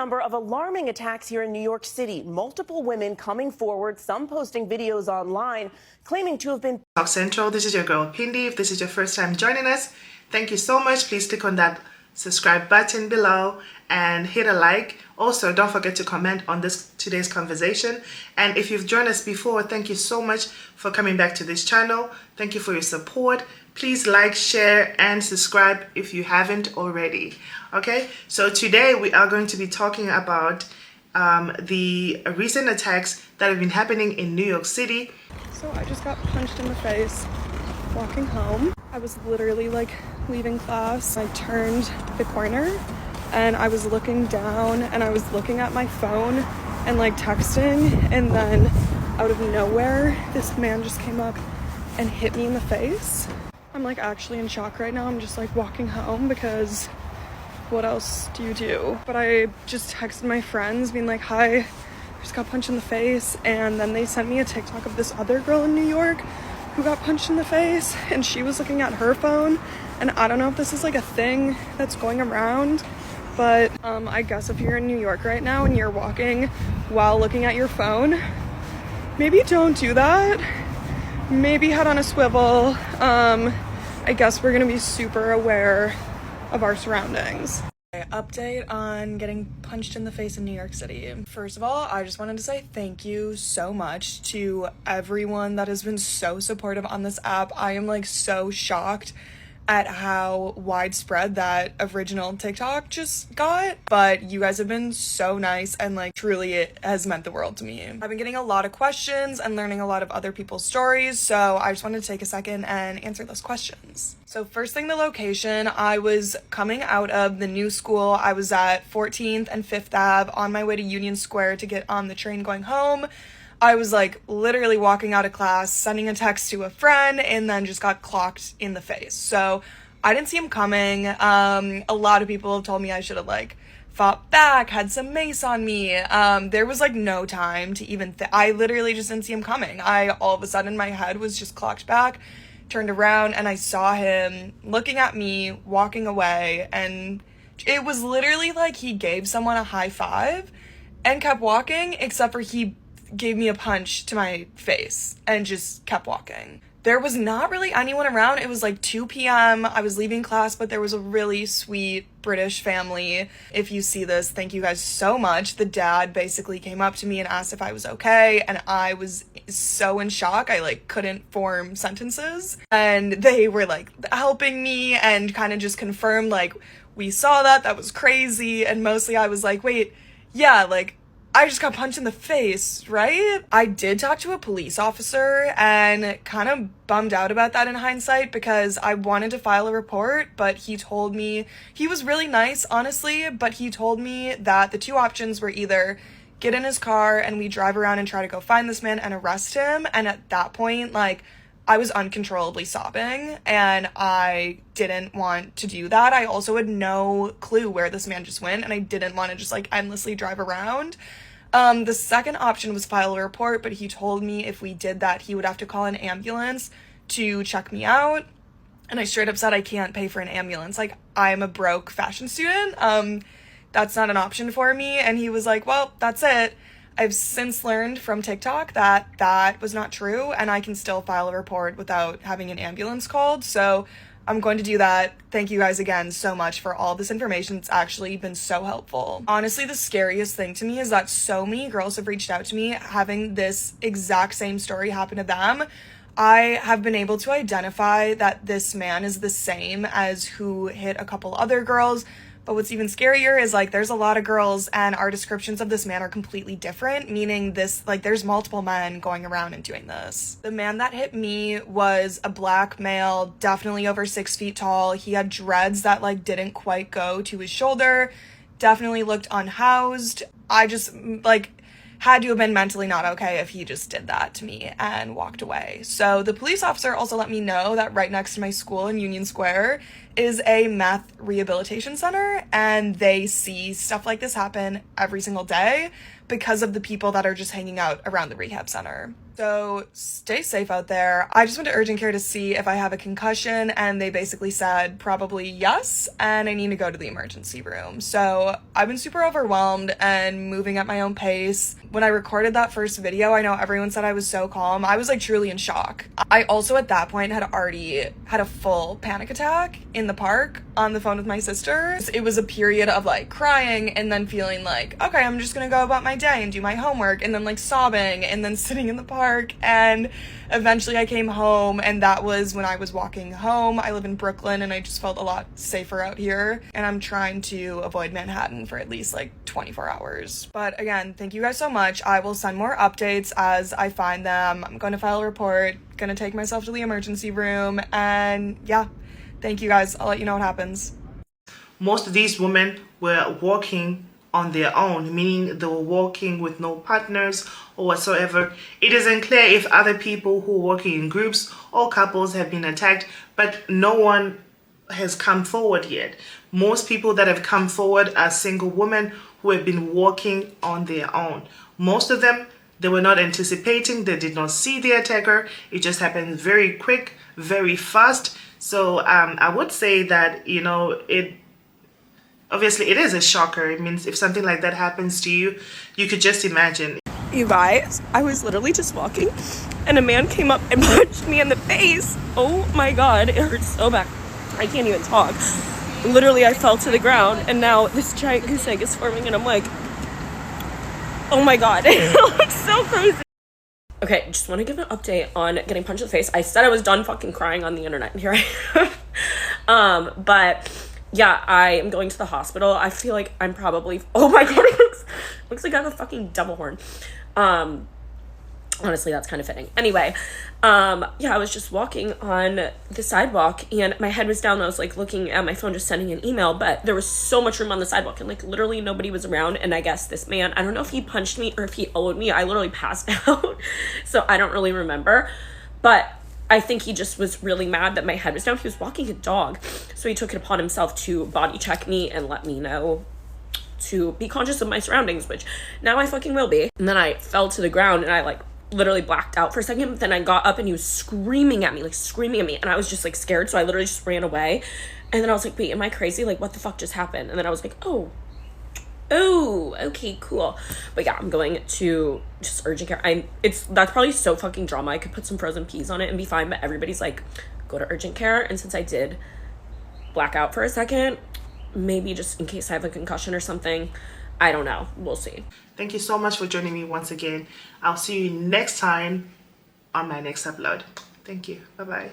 number of alarming attacks here in New York City. Multiple women coming forward, some posting videos online, claiming to have been Talk Central. This is your girl Pindi. If this is your first time joining us, thank you so much. Please click on that subscribe button below and hit a like. Also, don't forget to comment on today's conversation. And if you've joined us before, thank you so much for coming back to this channel. Thank you for your support. Please like, share, and subscribe if you haven't already. Okay, so today we are going to be talking about the recent attacks that have been happening in New York City. So I just got punched in the face walking home. I was literally like leaving class. I turned the corner and I was looking down and I was looking at my phone and like texting, and then out of nowhere this man just came up and hit me in the face. I'm like actually in shock right now. I'm just like walking home because what else do you do? But I just texted my friends being like, hi, I just got punched in the face. And then they sent me a TikTok of this other girl in New York who got punched in the face, and she was looking at her phone. And I don't know if this is like a thing that's going around, but I guess if you're in New York right now and you're walking while looking at your phone, maybe don't do that. Maybe head on a swivel. I guess we're gonna be super aware of our surroundings. Update on getting punched in the face in New York City. First of all, I just wanted to say thank you so much to everyone that has been so supportive on this app. I am like so shocked at how widespread that original TikTok just got, but you guys have been so nice and like truly it has meant the world to me. I've been getting a lot of questions and learning a lot of other people's stories, so I just wanted to take a second and answer those questions. So first thing, the location. I was coming out of the new school. I was at 14th and 5th Ave on my way to Union Square to get on the train going home. I was like literally walking out of class, sending a text to a friend, and then just got clocked in the face. So I didn't see him coming. A lot of people have told me I should have like fought back, had some mace on me. There was like no time to even I literally just didn't see him coming. All of a sudden my head was just clocked back, turned around, and I saw him looking at me, walking away, and it was literally like he gave someone a high five and kept walking, except for he gave me a punch to my face and just kept walking. There was not really anyone around. It was like 2 p.m. I was leaving class, but there was a really sweet British family. If you see this, thank you guys so much. The dad basically came up to me and asked if I was okay, and I was so in shock. I like couldn't form sentences, and they were like helping me and kind of just confirmed like, we saw that was crazy. And mostly I was like, wait, yeah, like I just got punched in the face, right? I did talk to a police officer and kind of bummed out about that in hindsight because I wanted to file a report, but he told me, he was really nice, honestly, but he told me that the two options were either get in his car and we drive around and try to go find this man and arrest him. And at that point, like, I was uncontrollably sobbing and I didn't want to do that. I also had no clue where this man just went and I didn't want to just like endlessly drive around. The second option was file a report, but he told me if we did that, he would have to call an ambulance to check me out. And I straight up said I can't pay for an ambulance. Like, I'm a broke fashion student. That's not an option for me. And he was like, well, that's it. I've since learned from TikTok that that was not true and I can still file a report without having an ambulance called. So I'm going to do that. Thank you guys again so much for all this information. It's actually been so helpful. Honestly, the scariest thing to me is that so many girls have reached out to me having this exact same story happen to them. I have been able to identify that this man is the same as who hit a couple other girls. But what's even scarier is like there's a lot of girls and our descriptions of this man are completely different, meaning this like there's multiple men going around and doing this. The man that hit me was a black male, definitely over 6 feet tall. He had dreads that like didn't quite go to his shoulder, definitely looked unhoused. I just like had to have been mentally not okay if he just did that to me and walked away. So the police officer also let me know that right next to my school in Union Square is a meth rehabilitation center, and they see stuff like this happen every single day because of the people that are just hanging out around the rehab center. So stay safe out there. I just went to urgent care to see if I have a concussion, and they basically said probably yes, and I need to go to the emergency room. So I've been super overwhelmed and moving at my own pace. When I recorded that first video, I know everyone said I was so calm. I was like truly in shock. I also at that point had already had a full panic attack in the park on the phone with my sister. It was a period of like crying and then feeling like, okay, I'm just gonna go about my day and do my homework, and then like sobbing and then sitting in the park. And eventually I came home, and that was when I was walking home. I live in Brooklyn, and I just felt a lot safer out here, and I'm trying to avoid Manhattan for at least like 24 hours. But again, thank you guys so much. I will send more updates as I find them. I'm going to file a report, gonna take myself to the emergency room, and yeah, thank you guys. I'll let you know what happens. Most of these women were walking on their own, meaning they were walking with no partners or whatsoever. It isn't clear if other people who are walking in groups or couples have been attacked, but no one has come forward yet. Most people that have come forward are single women who have been walking on their own. Most of them, they were not anticipating, they did not see the attacker. It just happened very quick, very fast. So I would say that, you know, obviously it is a shocker. It means if something like that happens to you, you could just imagine. You guys, I was literally just walking, and a man came up and punched me in the face. Oh my god, it hurts so bad. I can't even talk. Literally, I fell to the ground, and now this giant goose egg is forming, and I'm like, oh my god, it looks so crazy. Okay, just want to give an update on getting punched in the face. I said I was done fucking crying on the internet, and here I am. But yeah, I am going to the hospital. I feel like I'm probably, oh my god, it looks like I have a fucking devil horn. Honestly, that's kind of fitting. Anyway, yeah, I was just walking on the sidewalk, and my head was down. I was like looking at my phone, just sending an email, but there was so much room on the sidewalk, and like literally nobody was around. And I guess this man, I don't know if he punched me or if he owed me. I literally passed out, so I don't really remember, but I think he just was really mad that my head was down. He was walking a dog, so he took it upon himself to body check me and let me know to be conscious of my surroundings, which now I fucking will be. And then I fell to the ground, and I like literally blacked out for a second, but then I got up, and he was screaming at me, and I was just like scared, so I literally just ran away. And then I was like, wait, am I crazy? Like, what the fuck just happened? And then I was like, oh, okay, cool. But yeah, I'm going to just urgent care. That's probably so fucking drama. I could put some frozen peas on it and be fine, but everybody's like, go to urgent care. And since I did black out for a second, maybe just in case I have a concussion or something, I don't know, we'll see. Thank you so much for joining me once again. I'll see you next time on my next upload. Thank you. Bye-bye.